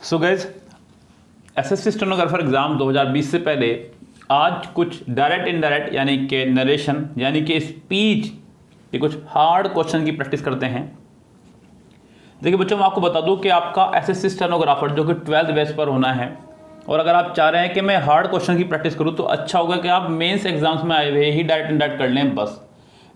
So guys, SSC stenographer exam 2020 से पहले आज कुछ डायरेक्ट इनडायरेक्ट यानी कि नरेशन यानी कि स्पीच ये कुछ हार्ड क्वेश्चन की प्रैक्टिस करते हैं। देखिए बच्चों, मैं आपको बता दूं कि आपका एसएससी स्टेनोग्राफर जो कि 12th बैच पर होना है, और अगर आप चाह रहे हैं कि मैं हार्ड क्वेश्चन की प्रैक्टिस करूं तो अच्छा होगा कि आप मेंस एग्जाम्स में आए हुए ही डायरेक्ट इनडायरेक्ट कर लें। बस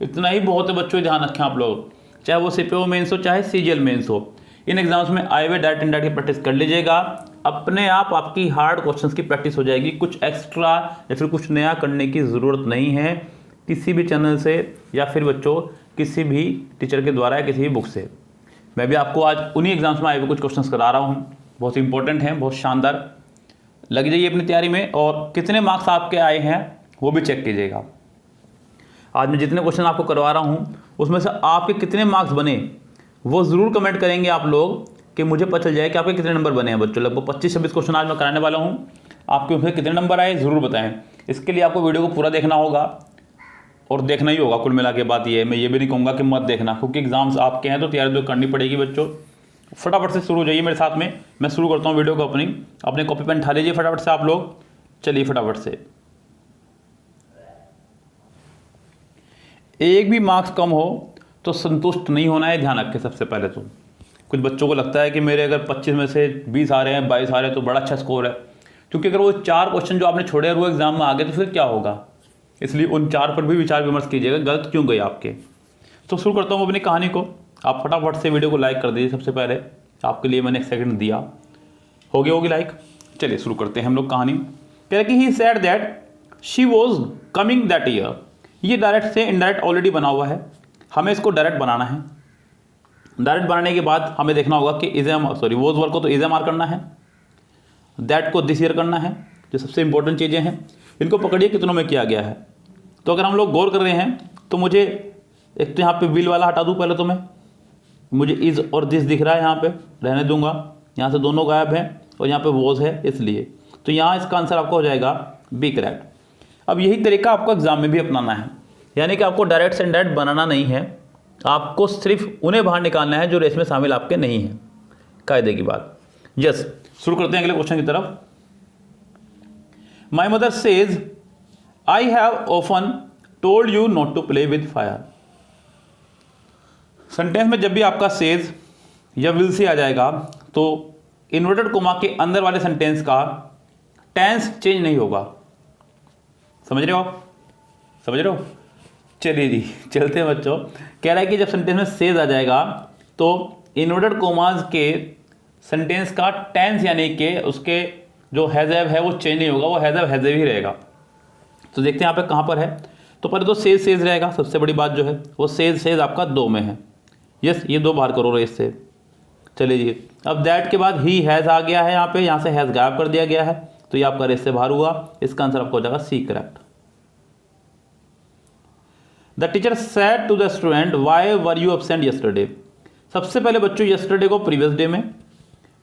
इतना ही बहुत है बच्चों, ध्यान रखें आप लोग, चाहे वो सीपीओ मेंस हो चाहे सीजीएल मेंस हो, इन एग्जाम्स में आए हुए डायरेक्ट इनडायरेक्ट की प्रैक्टिस कर लीजिएगा। अपने आप आपकी हार्ड क्वेश्चंस की प्रैक्टिस हो जाएगी, कुछ एक्स्ट्रा या फिर कुछ नया करने की ज़रूरत नहीं है किसी भी चैनल से या फिर बच्चों किसी भी टीचर के द्वारा या किसी भी बुक से। मैं भी आपको आज उन्हीं एग्जाम्स में आए हुए कुछ क्वेश्चंस करा रहा हूँ, बहुत इंपॉर्टेंट हैं, बहुत शानदार। लग जाइए अपनी तैयारी में और कितने मार्क्स आपके आए हैं वो भी चेक कीजिएगा। आज मैं जितने क्वेश्चन आपको करवा रहा हूँ उसमें से आपके कितने मार्क्स बने वो ज़रूर कमेंट करेंगे आप लोग कि मुझे पता चल जाए कि आपके कितने नंबर बने हैं। बच्चों लगभग 25-26 क्वेश्चन आज मैं कराने वाला हूँ, आपके उसमें कितने नंबर आए ज़रूर बताएं। इसके लिए आपको वीडियो को पूरा देखना होगा और देखना ही होगा। कुल मिला के बात ये है, मैं ये भी नहीं कहूँगा कि मत देखना, क्योंकि एग्जाम्स आपके हैं तो तैयारी तो करनी पड़ेगी। बच्चों फटाफट से शुरू हो जाइए मेरे साथ में, मैं शुरू करता हूँ वीडियो को। अपने कॉपी पेन उठा लीजिए फटाफट से आप लोग, चलिए फटाफट से। एक भी मार्क्स कम हो तो संतुष्ट नहीं होना है, ध्यान रखें। सबसे पहले तो कुछ बच्चों को लगता है कि मेरे अगर 25 में से 20 आ रहे हैं, 22 आ रहे हैं तो बड़ा अच्छा स्कोर है, क्योंकि अगर वो 4 क्वेश्चन जो आपने छोड़े हैं वो एग्जाम में आ गए तो फिर क्या होगा। इसलिए उन 4 पर भी विचार विमर्श कीजिएगा, गलत क्यों गए आपके। तो शुरू करता हूँ अपनी कहानी को। आप फटाफट से वीडियो को लाइक कर दीजिए। सबसे पहले आपके लिए मैंने 1 सेकंड दिया, हो गया होगी लाइक। चलिए शुरू करते हैं हम लोग कहानी। कह रहे कि ही said that she was coming that year. ये डायरेक्ट से इनडायरेक्ट ऑलरेडी बना हुआ है, हमें इसको डायरेक्ट बनाना है। डायरेक्ट बनाने के बाद हमें देखना होगा कि वोज वर्क को तो इज एम आर करना है, दैट को दिस ईयर करना है, जो सबसे इंपॉर्टेंट चीज़ें हैं। इनको पकड़िए कितनों में किया गया है। तो अगर हम लोग गौर कर रहे हैं तो मुझे एक तो यहाँ पे विल वाला हटा दूँ पहले, तो मैं मुझे इज़ और दिस दिख रहा है, यहाँ पे रहने दूंगा। यहाँ से दोनों गायब हैं और यहाँ पे वॉज है, इसलिए तो यहाँ इसका आंसर आपका हो जाएगा बी करेक्ट। अब यही तरीका आपको एग्जाम में भी अपनाना है, यानी कि आपको डायरेक्ट से इनडायरेक्ट बनाना नहीं है, आपको सिर्फ उन्हें बाहर निकालना है जो रेस में शामिल आपके नहीं हैं। कायदे की बात। यस, शुरू करते हैं अगले क्वेश्चन की तरफ। My mother says I have often told you not to play with fire. Sentence में जब भी आपका सेज या विल से आ जाएगा तो इन्वर्टेड कोमा के अंदर वाले सेंटेंस का टेंस चेंज नहीं होगा। समझ रहे हो आप? समझ रहे हो? चलिए जी चलते हैं बच्चों। कह रहा है कि जब सेंटेंस में सेज आ जाएगा तो इन्वर्टेड कोमास के सेंटेंस का टेंस यानी कि उसके जो हैज़ है वो चेंज नहीं होगा, वो हैज़ ही रहेगा। तो देखते हैं यहाँ पे कहाँ पर है। तो पहले तो सेज रहेगा, सबसे बड़ी बात जो है वो सेज आपका 2 में है। यस, ये 2 बाहर करो रेस से। चलिए जी, अब दैट के बाद ही हैज़ आ गया है, यहाँ से हैज़ गायब कर दिया गया है, तो ये आपका रेस से बाहर हुआ। इसका आंसर आपको हो जाएगा C correct. The teacher said to the student why were you absent yesterday. सबसे पहले बच्चों यस्टरडे को प्रीवियस डे में,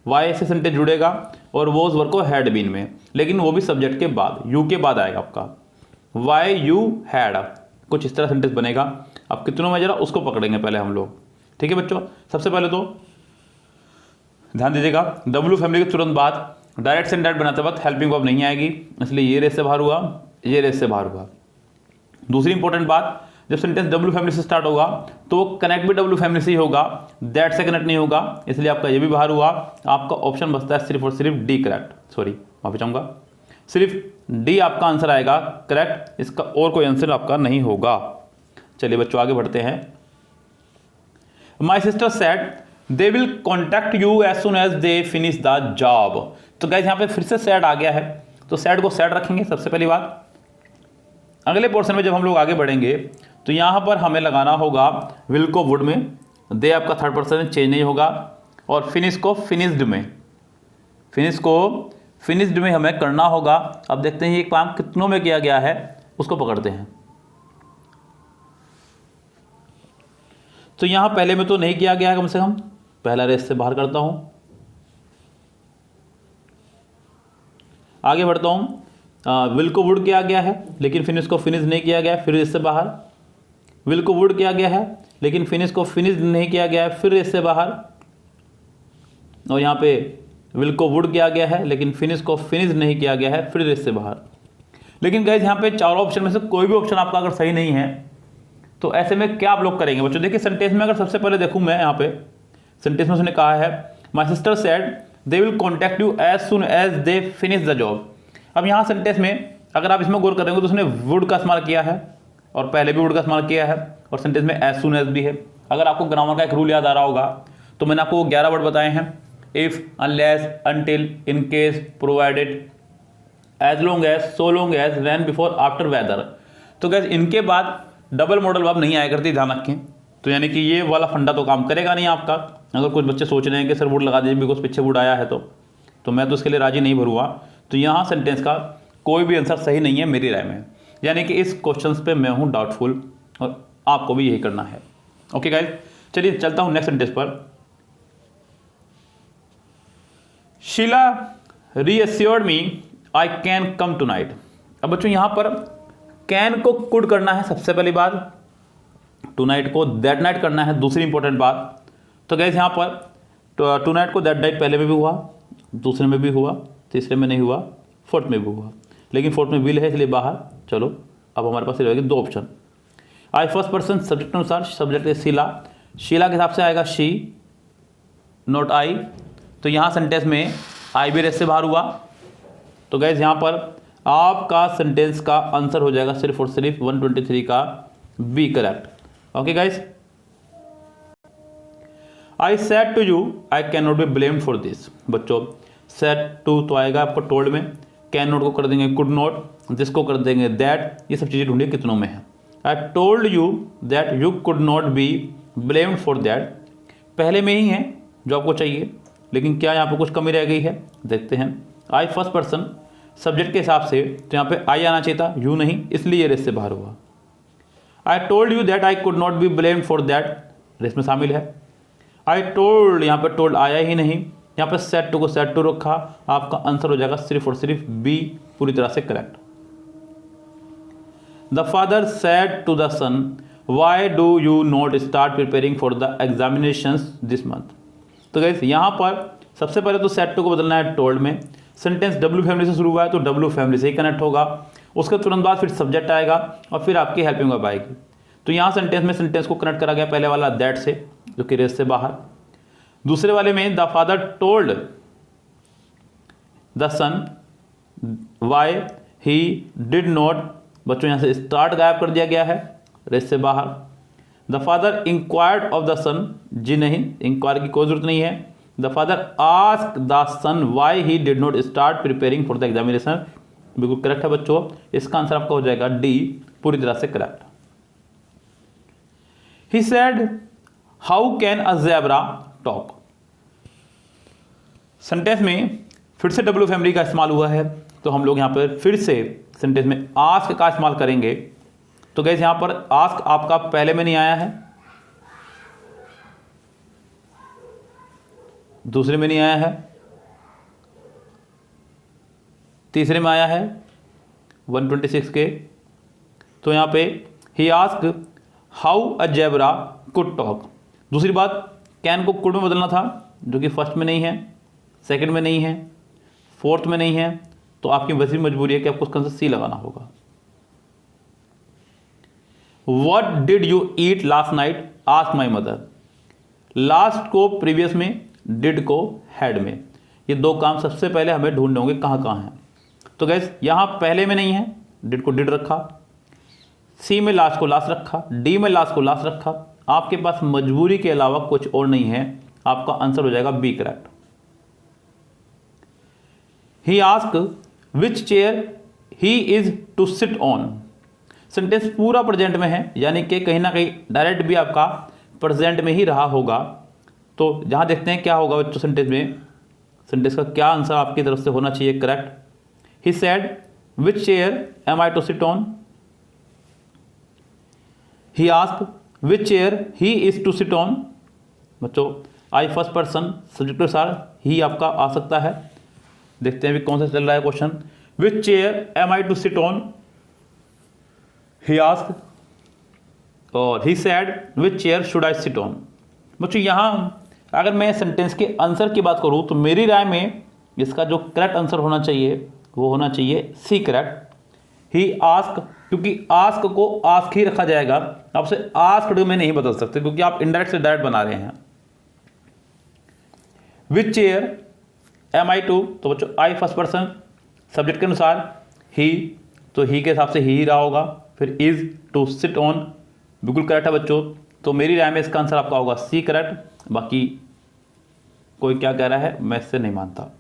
वाई से सेंटेंस जुड़ेगा और वोज वर्क को हैड बीन में, लेकिन वो भी सब्जेक्ट के बाद, यू के बाद आएगा आपका। वाई यू हैड, कुछ इस तरह सेंटेंस बनेगा। अब कितनों में जरा उसको पकड़ेंगे पहले हम लोग, ठीक है बच्चों। सबसे पहले तो ध्यान दीजिएगा, डब्ल्यू फैमिली के तुरंत बाद डायरेक्ट से इनडायरेक्ट बनाते वक्त हेल्पिंग वर्ब नहीं आएगी, इसलिए ये रेस से बाहर हुआ, ये रेस से बाहर हुआ। दूसरी इंपॉर्टेंट बात, जब सेंटेंस डब्ल्यू फैमिली से स्टार्ट होगा तो वो कनेक्ट भी डब्ल्यू फैमिली से ही होगा, दैट से कनेक्ट नहीं होगा, इसलिए आपका ये भी बाहर हुआ। आपका ऑप्शन बचता है सिर्फ और सिर्फ डी करेक्ट। सॉरी माफी चाहूंगा, सिर्फ डी आपका आंसर आएगा करेक्ट, इसका और कोई आंसर आपका नहीं होगा। चलिए बच्चों आगे बढ़ते हैं। My sister said they will contact you as soon as they finish the job. तो गाइस यहाँ पे फिर से सैड आ गया है, तो सैड को सैड रखेंगे सबसे पहली बात। अगले पोर्शन में जब हम लोग आगे बढ़ेंगे तो यहाँ पर हमें लगाना होगा विल को वुड में, दे आपका थर्ड पर्सन चेंज नहीं होगा, और फिनिश को फिनिश्ड में, फिनिश को फिनिश्ड में हमें करना होगा। अब देखते हैं ये काम कितनों में किया गया है, उसको पकड़ते हैं। तो यहाँ पहले में तो नहीं किया गया है, कम से कम पहला रेस से बाहर करता हूँ। आगे बढ़ता हूँ। विल को वुड किया गया है लेकिन फिनिश को फिनिश नहीं किया गया, फिर इससे बाहर। विल को वुड किया गया है लेकिन फिनिश को फिनिश नहीं किया गया है, फिर इससे बाहर। और यहाँ पे विल को वुड किया गया है, लेकिन फिनिश को फिनिश नहीं किया गया है, फिर रेस से बाहर। लेकिन गाइस यहाँ पे चारों ऑप्शन में से कोई भी ऑप्शन आपका अगर सही नहीं है तो ऐसे में क्या आप लोग करेंगे बच्चों? देखिए सेंटेंस में अगर सबसे पहले देखूँ मैं यहाँ पे सेंटेंस में उसने कहा है my sister said they will contact you as soon as they finish the job. अब यहाँ सेंटेंस में अगर आप इसमें गौर करेंगे तो उसने वुड का इस्तेमाल किया है और पहले भी वुड का इस्तेमाल किया है और सेंटेंस में एज सुन एज भी है। अगर आपको ग्रामर का एक रूल याद आ रहा होगा तो मैंने आपको 11 वर्ड बताए हैं, if, unless, until, in case, provided, as long as, so long as, when, before, after, whether. तो गैस इनके बाद डबल मॉडल वर्ब नहीं आया करती, ध्यान रखें। तो यानी कि ये वाला फंडा तो काम करेगा नहीं आपका। अगर कुछ बच्चे सोच रहे हैं कि सर वुड लगा दीजिए बिकॉज पीछे वुड आया है तो मैं तो इसके लिए राजी नहीं भरूँगा। तो यहाँ सेंटेंस का कोई भी आंसर सही नहीं है मेरी राय में, यानी कि इस क्वेश्चन पे मैं हूँ डाउटफुल और आपको भी यही करना है। ओके गाइस, चलिए चलता हूँ नेक्स्ट सेंटेंस पर। Sheela reassured me I can come tonight. अब बच्चों यहाँ पर कैन को कुड करना है सबसे पहली बात, टुनाइट को दैट नाइट करना है दूसरी इंपॉर्टेंट बात। तो गाइस यहाँ पर टुनाइट को दैट नाइट पहले में भी हुआ, दूसरे में भी हुआ, तीसरे में नहीं हुआ, फोर्थ में भी हुआ, लेकिन फोर्थ में विल है इसलिए बाहर। चलो अब हमारे पास रहेगी दो ऑप्शन। आई फर्स्ट पर्सन सब्जेक्ट अनुसार, सब्जेक्ट है शीला, शीला के हिसाब से आएगा शी नॉट आई। तो यहाँ सेंटेंस में आई भी रेस से बाहर हुआ। तो गाइस यहाँ पर आपका सेंटेंस का आंसर हो जाएगा सिर्फ और सिर्फ 123 का B correct. Okay guys, I said to you I can not be blamed for this. बच्चों सेड टू तो आएगा आपको टोल्ड में, कैन नॉट को कर देंगे कुड नॉट, जिसको कर देंगे दैट। ये सब चीज़ें ढूंढिए कितनों में है। आई told you that you could not be blamed for that, पहले में ही है जो आपको चाहिए, लेकिन क्या यहाँ पर कुछ कमी रह गई है देखते हैं। आई फर्स्ट पर्सन सब्जेक्ट के हिसाब से तो यहाँ पे आई आना चाहिए था, यू नहीं, इसलिए रेस से बाहर हुआ। I told you that I could not be blamed for that, race में शामिल है। आई टोल्ड, यहाँ पर टोल्ड आया ही नहीं, यहाँ पर सेट टू को सेट टू रखा। आपका आंसर हो जाएगा सिर्फ और सिर्फ बी पूरी तरह से correct. The father said to the son why do you not start preparing for the examinations this month. तो गाइस यहाँ पर सबसे पहले तो सेट टू को बदलना है टोल्ड में। सेंटेंस डब्ल्यू फैमिली से शुरू हुआ है तो डब्ल्यू फैमिली से ही कनेक्ट होगा। उसके तुरंत बाद फिर सब्जेक्ट आएगा और फिर आपकी हेल्पिंग वर्ब आएगी। तो यहाँ सेंटेंस में सेंटेंस को कनेक्ट करा गया पहले वाला दैट से, जो कि रेस से बाहर। दूसरे वाले में the father told the son why he did not, बच्चों यहाँ से स्टार्ट गायब कर दिया गया है, रेस से बाहर। The father inquired of the son, जी नहीं, इंक्वायर की कोई जरूरत नहीं है। The father ask the son why he did not start preparing for the examination, बिल्कुल करेक्ट है बच्चों। इसका आंसर आपका हो जाएगा डी पूरी तरह से correct. He said how can a zebra talk. Sentence में फिर से डब्ल्यू फैमिली का इस्तेमाल हुआ है, तो हम लोग यहाँ पर फिर से सेंटेंस में आस्क का इस्तेमाल करेंगे। तो गैस यहाँ पर आस्क आपका पहले में नहीं आया है, दूसरे में नहीं आया है, तीसरे में आया है 126 के। तो यहाँ पे he ask how a zebra could talk. दूसरी बात, कैन को कुड में बदलना था, जो कि फर्स्ट में नहीं है, सेकंड में नहीं है, फोर्थ में नहीं है। तो आपकी वैसी मजबूरी है कि आपको उसका आंसर सी लगाना होगा। What did you eat last night ask my mother. Last को प्रीवियस में, डिड को हैड में। ये दो काम सबसे पहले हमें ढूंढने होंगे कहाँ कहाँ हैं। तो गैस यहाँ पहले में नहीं है, डिड को डिड रखा, सी में लास्ट को लास्ट रखा, डी में लास्ट को लास्ट रखा। आपके पास मजबूरी के अलावा कुछ और नहीं है, आपका आंसर हो जाएगा B correct. He ask which chair he is to sit on. Sentence पूरा प्रेजेंट में है, यानी कि कहीं ना कहीं डायरेक्ट भी आपका प्रेजेंट में ही रहा होगा। तो जहां देखते हैं क्या होगा बच्चों सेंटेंस में, सेंटेंस का क्या आंसर आपकी तरफ से होना चाहिए correct. He said which chair am I to sit on. He ask which chair he is to sit on. बच्चों आई फर्स्ट पर्सन सब्जेक्ट के अनुसार ही आपका आ सकता है। देखते हैं भी कौन सा चल रहा है question. Which chair am I to sit on, he ask. और he said which chair should I sit on. बच्चों यहाँ अगर मैं सेंटेंस के आंसर की बात करूँ तो मेरी राय में इसका जो करेक्ट आंसर होना चाहिए वो होना चाहिए सी करेक्ट। ही आस्क, क्योंकि आस्क को आस्क ही रखा जाएगा, आपसे आस्क्ड में नहीं बदल सकते क्योंकि आप इनडायरेक्ट से डायरेक्ट बना रहे हैं। विच चेयर एम आई टू, तो बच्चों आई फर्स्ट पर्सन, सब्जेक्ट के अनुसार ही, तो ही के हिसाब से ही रहा होगा। फिर इज टू सिट ऑन, बिल्कुल करेक्ट है बच्चों। तो मेरी राय में इसका आंसर आपका होगा सी करेक्ट। बाकी कोई क्या कह रहा है मैं इससे नहीं मानता।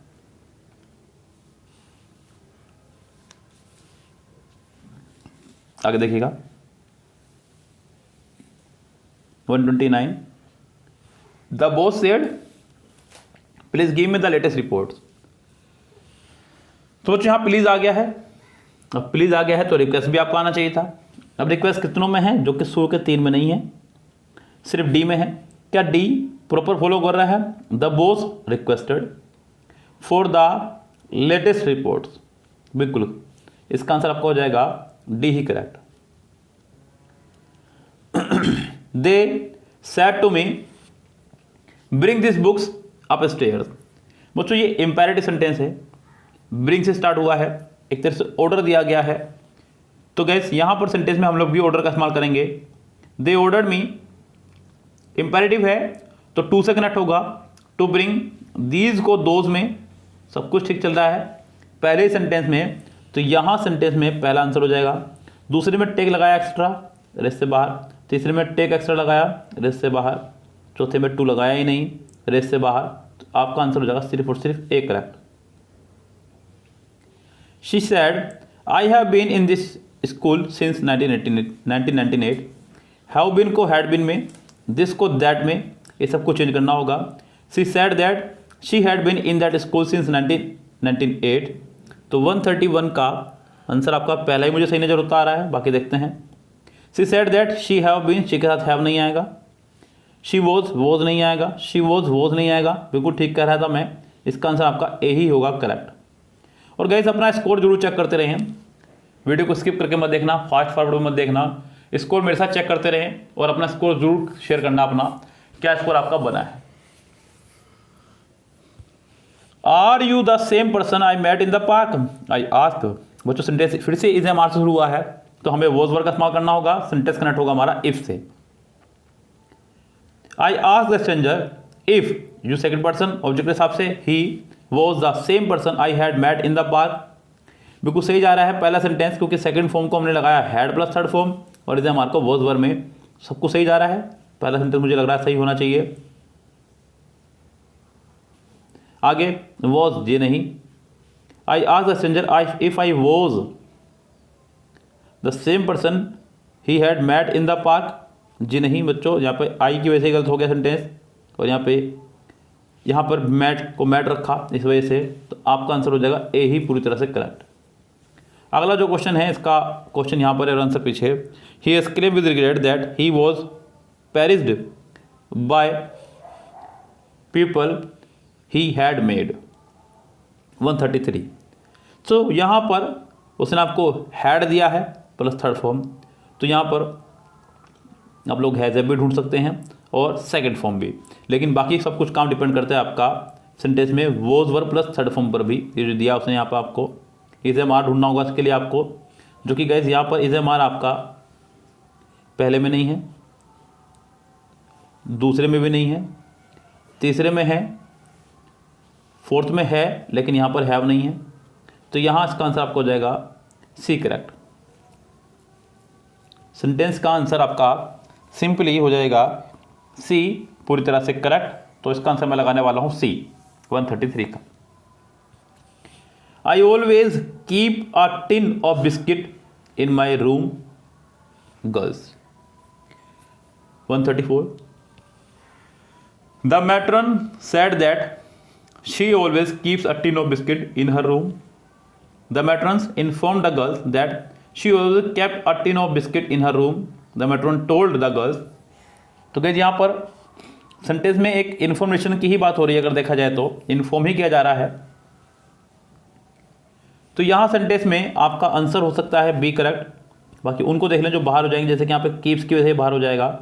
आगे देखिएगा 129, the boss said please give me the latest report. तो बच्चों यहाँ प्लीज आ गया है, अब प्लीज आ गया है तो रिक्वेस्ट भी आपको आना चाहिए था। अब रिक्वेस्ट कितनों में है, जो कि शुरू के 3 में नहीं है, सिर्फ डी में है। क्या डी प्रॉपर फॉलो कर रहा है? The boss requested for the latest reports, बिल्कुल इसका आंसर आपका हो जाएगा डी ही correct. They said to me bring this books upstairs. बच्चों ये इंपेरेटिव सेंटेंस है, ब्रिंग से स्टार्ट हुआ है, एक तरह से ऑर्डर दिया गया है। तो गैस यहाँ पर सेंटेंस में हम लोग भी ऑर्डर का इस्तेमाल करेंगे। दे ऑर्डर मी, इंपेरेटिव है तो टू से कनेक्ट होगा, टू ब्रिंग, दीज को दोज में, सब कुछ ठीक चल रहा है पहले सेंटेंस में, तो यहाँ सेंटेंस में पहला आंसर हो जाएगा। दूसरे में टेक लगाया एक्स्ट्रा, रेस्ट से बाहर। तीसरे में टेक एक्स्ट्रा लगाया, रेस्ट से बाहर। चौथे में टू लगाया ही नहीं, रेस्ट से बाहर। तो आपका आंसर हो जाएगा सिर्फ और सिर्फ A correct. She said I have been in this school since 1998। Have been को हैड बीन में, दिस को दैट में, ये सब को चेंज करना होगा। She said that she had been in that school since 1998। तो 131 का आंसर आपका पहला ही मुझे सही नजर होता आ रहा है, बाकी देखते हैं। She said that she have been, she के साथ हैव नहीं आएगा। शी वॉज नहीं आएगा, शी वॉज नहीं आएगा, बिल्कुल ठीक कह रहा था मैं। इसका आंसर आपका ए ही होगा करेक्ट। और गाइस अपना स्कोर जरूर चेक करते रहें, वीडियो को स्किप करके मत देखना, फास्ट फॉरवर्ड मत देखना, स्कोर मेरे साथ चेक करते रहें और अपना स्कोर जरूर शेयर करना अपना, क्या स्कोर आपका बना है। Are you the same person I met in the park I asked. बच्चों सेंटेंस फिर से इज एम आर से शुरू हुआ है तो हमें वॉज वर्ड का इस्तेमाल करना होगा, सेंटेंस कनेक्ट होगा हमारा इफ से। I asked the stranger if, you second person object के हिसाब से, he was the same person I had met in the park, बिल्कुल सही जा रहा है पहला सेंटेंस, क्योंकि सेकंड फॉर्म को हमने लगाया हैड प्लस थर्ड फॉर्म और इसे हमारे को वॉज वर्ड में, सब कुछ सही जा रहा है। पहला सेंटेंस मुझे लग रहा है सही होना चाहिए। आगे वॉज, ये नहीं। I asked the stranger I if I was the same person he had met in the park, जी नहीं बच्चों, यहाँ पे आई की वजह से गलत हो गया सेंटेंस और यहाँ पर मैट को मैट रखा इस वजह से, तो आपका आंसर हो जाएगा ए ही पूरी तरह से करेक्ट। अगला जो क्वेश्चन है इसका क्वेश्चन यहाँ पर है और आंसर पीछे। He exclaimed with regret that he was perished by people he had made 133। तो यहाँ पर उसने आपको हैड दिया है प्लस थर्ड फॉर्म, तो यहाँ पर आप लोग हैज़ भी ढूंढ सकते हैं और सेकंड फॉर्म भी, लेकिन बाकी सब कुछ काम डिपेंड करता है आपका सेंटेंस में was verb plus third form पर भी। ये जो दिया उसने यहाँ पर आपको इज एम आर ढूंढना होगा इसके लिए आपको, जो कि गाइस यहाँ पर इज एम आर आपका पहले में नहीं है, दूसरे में भी नहीं है, तीसरे में है, फोर्थ में है, लेकिन यहाँ पर हैव नहीं है। तो यहाँ इसका आंसर आपको हो जाएगा सी करेक्ट। सेंटेंस का आंसर आपका सिंपली हो जाएगा सी पूरी तरह से करेक्ट। तो इसका आंसर मैं लगाने वाला हूँ सी 133 का। I always keep a tin of biscuit in my room girls 134। The matron said that she always keeps a tin of biscuit in her room. The matrons inform the girls that she always kept a tin of biscuit in her room. The matron told the girls. तो guys यहाँ पर sentence में एक information की ही बात हो रही है, अगर देखा जाए तो इन्फॉर्म ही किया जा रहा है। तो यहाँ सेंटेंस में आपका आंसर हो सकता है बी करेक्ट। बाकी उनको देख लें जो बाहर हो जाएंगे, जैसे कि यहाँ पे कीप्स की वजह से बाहर हो जाएगा,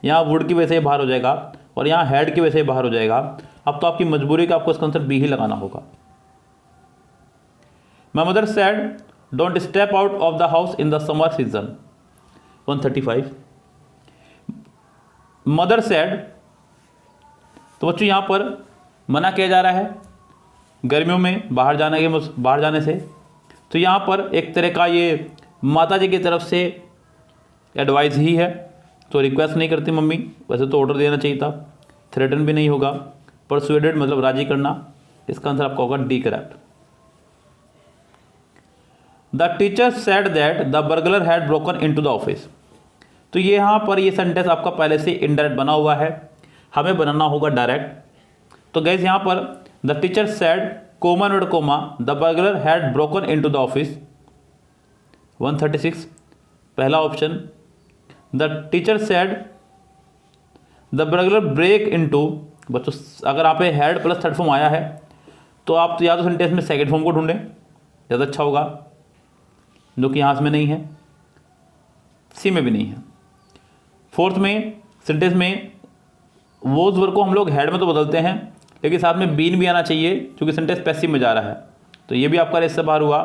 यहाँ वुड की वजह से बाहर हो जाएगा, और यहाँ हैड की वजह से बाहर हो जाएगा। अब तो आपकी मजबूरी का आपको इसका आंसर बी ही लगाना होगा। My mother said don't step out of the house in the summer season 135। Mother said, तो बच्चों यहाँ पर मना किया जा रहा है गर्मियों में बाहर जाने से। तो यहाँ पर एक तरह का ये माता जी की तरफ से एडवाइस ही है, तो रिक्वेस्ट नहीं करती मम्मी, वैसे तो ऑर्डर देना चाहिए था। थ्रेटन भी नहीं होगा, परसुएडेड मतलब राजी करना। इसका आंसर आपका होगा D correct. The teacher said that the burglar had broken into the office. तो ये यहाँ पर ये सेंटेंस आपका पहले से इनडायरेक्ट बना हुआ है, हमें बनाना होगा डायरेक्ट। तो गैस यहाँ पर the teacher said comma note comma the burglar had broken into the office 136 पहला option. The teacher said the burglar break into, बच्चों अगर आप हैड प्लस थर्ड फॉर्म आया है तो आप या तो सेंटेंस में सेकंड फॉर्म को ढूंढें, ज़्यादा अच्छा होगा, जो कि यहाँ इसमें नहीं है, सी में भी नहीं है। फोर्थ में सेंटेंस में वोज वर्ब को हम लोग हेड में तो बदलते हैं, लेकिन साथ में बीन भी आना चाहिए क्योंकि सेंटेंस पैसिव में जा रहा है, तो ये भी आपका रेस से बाहर हुआ।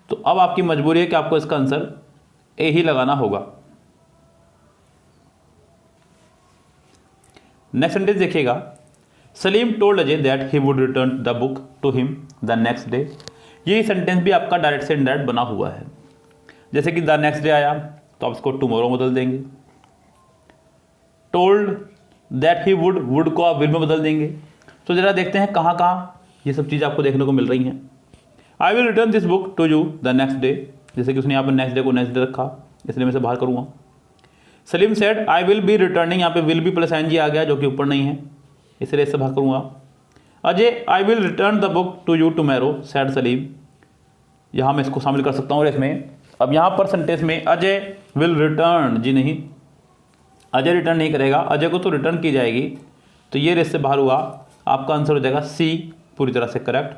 तो अब आपकी मजबूरी है कि आपको इसका आंसर ए ही लगाना होगा। नेक्स्ट सेंटेंस देखिएगा, Salim told Ajay that he would return the book to him the next day. ये सेंटेंस भी आपका डायरेक्ट से इनडायरेक्ट बना हुआ है। जैसे कि द नेक्स्ट डे आया तो आप इसको टुमारो बदल देंगे। टोल्ड दैट ही वुड को आप विल में बदल देंगे। तो जरा देखते हैं कहाँ कहाँ ये सब चीज़ आपको देखने को मिल रही हैं। I will return this book to you the next day, जैसे कि उसने यहाँ पर नेक्स्ट डे को नेक्स्ट डे रखा, इसलिए मैं इसे बाहर करूँगा। Salim said I will be returning, यहाँ पे will be plus ing आ गया जो कि ऊपर नहीं है, इसलिए इससे बाहर करूँगा। Ajay I will return the book to you tomorrow said Salim, यहाँ मैं इसको शामिल कर सकता हूँ इसमें। अब यहाँ पर सेंटेंस में अजय विल रिटर्न, जी नहीं, अजय रिटर्न नहीं करेगा, अजय को तो रिटर्न की जाएगी, तो ये रेस से बाहर हुआ। आपका आंसर हो जाएगा सी पूरी तरह से correct.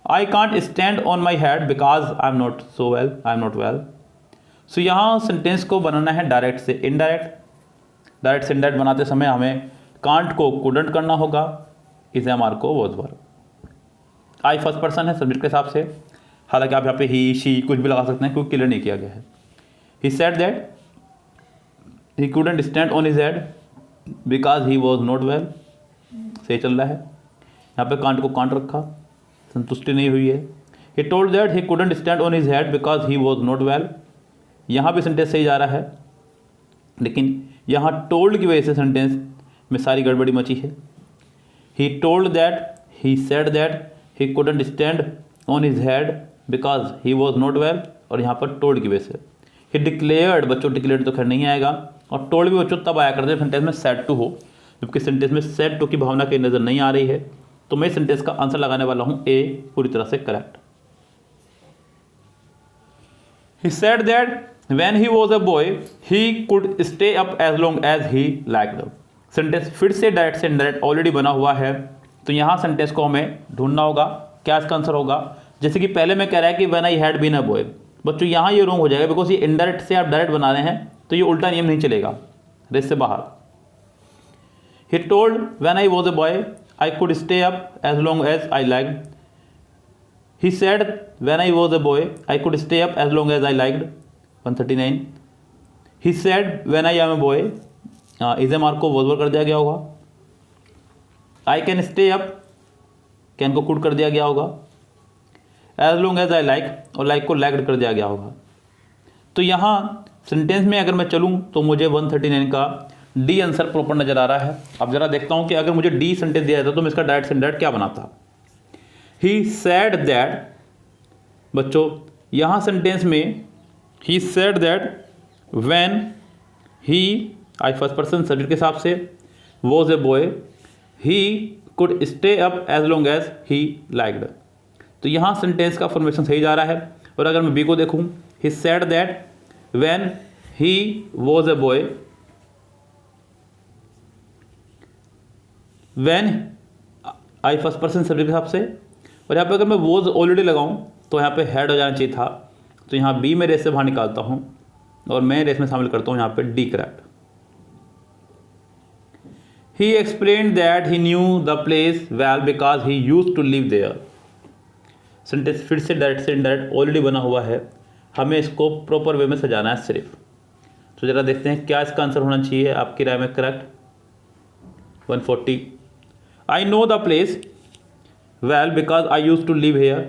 I can't stand on my head because I am not so well, I am not well. So यहाँ सेंटेंस को बनाना है डायरेक्ट से इनडायरेक्ट। डायरेक्ट से इनडायरेक्ट बनाते समय हमें कांट को कुडंट करना होगा, इज एम आर को was verb. I first person है सब्जेक्ट के हिसाब से, हालांकि आप यहाँ पे ही शी कुछ भी लगा सकते हैं क्योंकि क्लियर नहीं किया गया है। ही said that he couldn't stand on his head because he was not well, सही चल रहा है। यहाँ पे कांट को कांट रखा, संतुष्टि नहीं हुई है। He told that he couldn't stand on his head because he was not well, यहाँ भी सेंटेंस सही जा रहा है, लेकिन यहाँ टोल्ड की वजह से सेंटेंस में सारी गड़बड़ी मची है। He told that he said that he couldn't stand on his head because he was not well, और यहाँ पर टोल्ड की वजह से। ही डिक्लेयर्ड, बच्चों डिक्लेयर्ड तो खैर नहीं आएगा, और टोल्ड भी बच्चों तब आया करते हैं सेंटेंस में सेड टू हो, जबकि सेंटेंस में सेड टू की भावना कहीं नज़र नहीं आ रही है। तो मैं सेंटेंस का आंसर लगाने वाला हूँ ए पूरी तरह से correct. He said that when he was a boy he could stay up as long as he liked. Sentence फिर से डायरेक्ट से इनडायरेक्ट ऑलरेडी बना हुआ है, तो यहाँ सेंटेंस को हमें ढूंढना होगा क्या इसका आंसर होगा। जैसे कि पहले मैं कह रहा है कि when I had been a boy, बच्चों यहाँ ये रॉन्ग हो जाएगा बिकॉज ये इनडायरेक्ट से आप डायरेक्ट बना रहे हैं, तो ये उल्टा नियम नहीं चलेगा, रेस से बाहर। He told when I was a boy I could stay up as long as I liked. He said when I was a boy I could stay up as long as I liked 139। He said when I am a boy, is am are को was कर दिया गया होगा। I can stay up, can को could कर दिया गया होगा। As long as I like, और लाइक को लाइक्ड कर दिया गया होगा। तो यहाँ सेंटेंस में अगर मैं चलूँ तो मुझे 139 का डी आंसर प्रॉपर नजर आ रहा है। अब जरा देखता हूँ कि अगर मुझे डी सेंटेंस दिया जाता तो मैं इसका डायरेक्ट से इनडायरेक्ट क्या बनाता। ही सेड दैट, बच्चों यहाँ सेंटेंस में he said that when he, I first person subject के हिसाब से, was a boy he could stay up as long as he liked. तो यहाँ सेंटेंस का फॉर्मेशन सही जा रहा है। और अगर मैं बी को देखूँ, ही said that when he was a boy, when I first person subject के हिसाब से, और यहाँ पे अगर मैं वॉज ऑलरेडी लगाऊं तो यहाँ पे हैड हो जाना चाहिए था। तो यहाँ बी में रेस से बाहर निकालता हूँ और मैं रेस में शामिल करता हूँ यहाँ पे D correct. He explain that he knew the place well because he use to live there. Sentence फिर से डायरेक्ट से इनडायरेक्ट ऑलरेडी बना हुआ है, हमें इसको प्रॉपर वे में सजाना है सिर्फ। तो जरा देखते हैं क्या इसका आंसर होना चाहिए आपकी राय में correct. 140 I know the place well because I use to live here.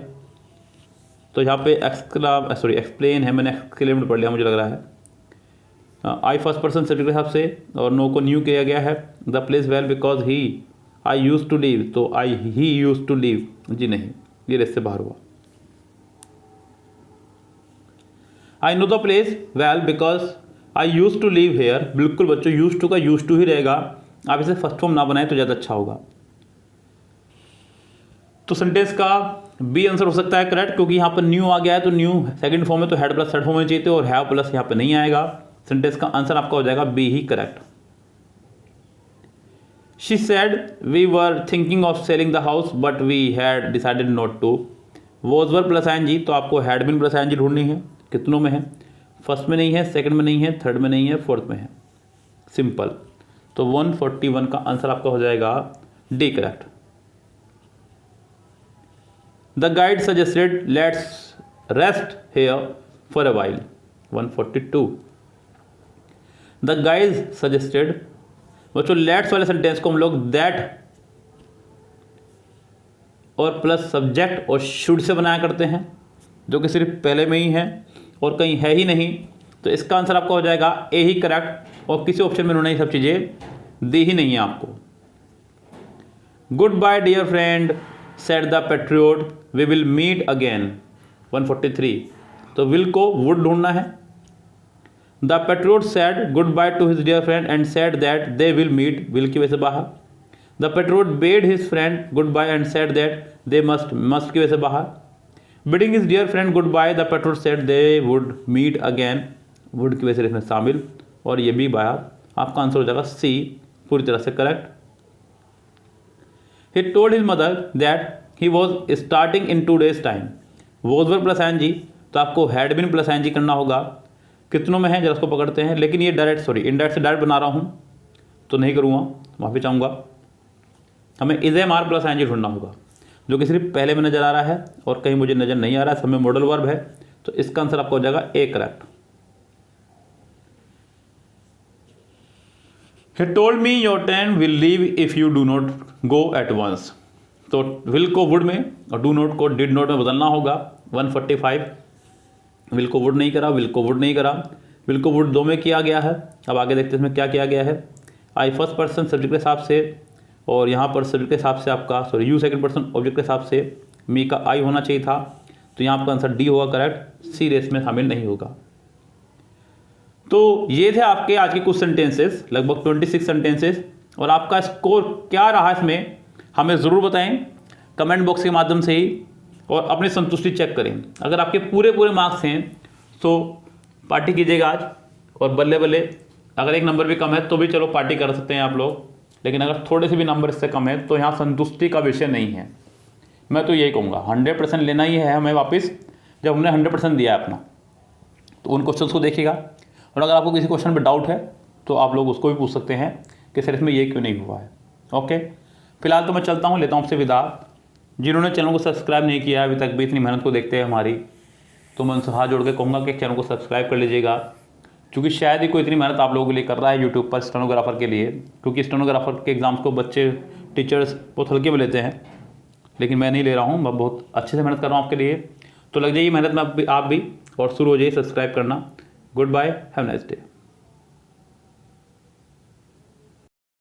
तो यहाँ पे एक्सप्लेन है, मैंने एक्सक्लेम्ड पढ़ लिया मुझे लग रहा है। आई फर्स्ट पर्सन सब्जेक्ट के हिसाब से और नो को न्यू किया गया है। The place well because he I use to live, तो I he use to live, जी नहीं, ये रेस से बाहर हुआ। I know the place well because I use to live here, बिल्कुल बच्चों यूज टू का यूज टू ही रहेगा, आप इसे फर्स्ट फॉर्म ना बनाए तो ज़्यादा अच्छा होगा। तो सेंटेंस का बी आंसर हो सकता है करेक्ट, क्योंकि यहाँ पर न्यू आ गया है, तो न्यू सेकंड फॉर्म में तो हेड प्लस थर्ड फॉर्म में चाहिए थे, और हैव प्लस यहाँ पे नहीं आएगा। सेंटेंस का आंसर आपका हो जाएगा बी ही correct. She said we were thinking of selling the house but we had decided not to. Was were plus ING, तो आपको हैड बीन प्लस आईएनजी ढूंढनी है। कितनों में है? फर्स्ट में नहीं है, सेकंड में नहीं है, थर्ड में नहीं है, फोर्थ में है। सिंपल। तो 141 का आंसर आपका हो जाएगा D correct. The guide suggested let's rest here for a while. 142. The guide suggested, बच्चों let's वाले सेंटेंस को हम लोग that और प्लस सब्जेक्ट और शुड से बनाया करते हैं, जो कि सिर्फ पहले में ही है और कहीं है ही नहीं। तो इसका आंसर आपका हो जाएगा ए ही करेक्ट, और किसी ऑप्शन में उन्होंने ये सब चीज़ें दी ही नहीं है आपको। Goodbye dear friend said the patriot we will meet again. 143। तो विल को वुड ढूंढना है। The patriot said goodbye to his dear friend and said that they will meet, will की वजह से बाहर। The patriot bade his friend goodbye and said that they must की वजह से बाहर। Bidding his dear friend goodbye the patriot said they would meet again, would की वजह से इसमें शामिल, और ये भी बाहर। आपका आंसर हो जाएगा सी पूरी तरह से correct. He told his mother that he was starting in 2 days time. Was were plus ING, तो आपको हैड बीन प्लस आईएनजी करना होगा। कितनों में है जरा उसको पकड़ते हैं, लेकिन ये इनडायरेक्ट से डायरेक्ट बना रहा हूँ तो नहीं करूँगा, माफ़ी चाहूँगा। हमें is am are plus ING ढूंढना होगा, जो कि सिर्फ पहले में नज़र आ रहा है और कहीं मुझे नज़र नहीं आ रहा है, सब में मॉडल वर्ब है। तो इसका आंसर आपका हो जाएगा A correct. He told me your train will leave if you do not go at once. तो will को would में और do not को did not में बदलना होगा। 145। will को would नहीं करा, will को would नहीं करा, will को would 2 में किया गया है। अब आगे देखते हैं इसमें क्या किया गया है। आई फर्स्ट पर्सन सब्जेक्ट के हिसाब से, और यहाँ पर सब्जेक्ट के हिसाब से आपका यू सेकंड पर्सन ऑब्जेक्ट के हिसाब से, मी का आई होना चाहिए था, तो यहाँ आपका आंसर डी होगा करेक्ट, सी रेस में शामिल नहीं होगा। तो ये थे आपके आज के कुछ सेंटेंसेस, लगभग 26 सेंटेंसेस, और आपका स्कोर क्या रहा इसमें हमें ज़रूर बताएं कमेंट बॉक्स के माध्यम से ही, और अपनी संतुष्टि चेक करें। अगर आपके पूरे मार्क्स हैं तो पार्टी कीजिएगा आज, और बल्ले बल्ले अगर एक नंबर भी कम है तो भी चलो पार्टी कर सकते हैं आप लोग, लेकिन अगर थोड़े से भी नंबर इससे कम है तो यहाँ संतुष्टि का विषय नहीं है। मैं तो यही कहूँगा 100% लेना ही है हमें वापस, जब हमने 100% दिया है अपना। तो उन क्वेश्चंस को देखिएगा, और अगर आपको किसी क्वेश्चन पे डाउट है तो आप लोग उसको भी पूछ सकते हैं कि सर इसमें ये क्यों नहीं हुआ है। ओके, फिलहाल तो मैं चलता हूँ, लेता हूँ आपसे विदा। जिन्होंने चैनल को सब्सक्राइब नहीं किया अभी तक भी, इतनी मेहनत को देखते हैं हमारी, तो मैं उनसे हाथ जोड़ के कहूँगा कि चैनल को सब्सक्राइब कर लीजिएगा, क्योंकि शायद ही कोई इतनी मेहनत आप लोगों के लिए कर रहा है यूट्यूब पर स्टेनोग्राफर के लिए, क्योंकि स्टेनोग्राफर के एग्ज़ाम्स को बच्चे टीचर्स बहुत हल्के में लेते हैं, लेकिन मैं नहीं ले रहा हूँ, मैं बहुत अच्छे से मेहनत कर रहा हूँ आपके लिए। तो लग जाइए मेहनत में आप भी, और शुरू हो जाइए सब्सक्राइब करना। Goodbye, have nice day.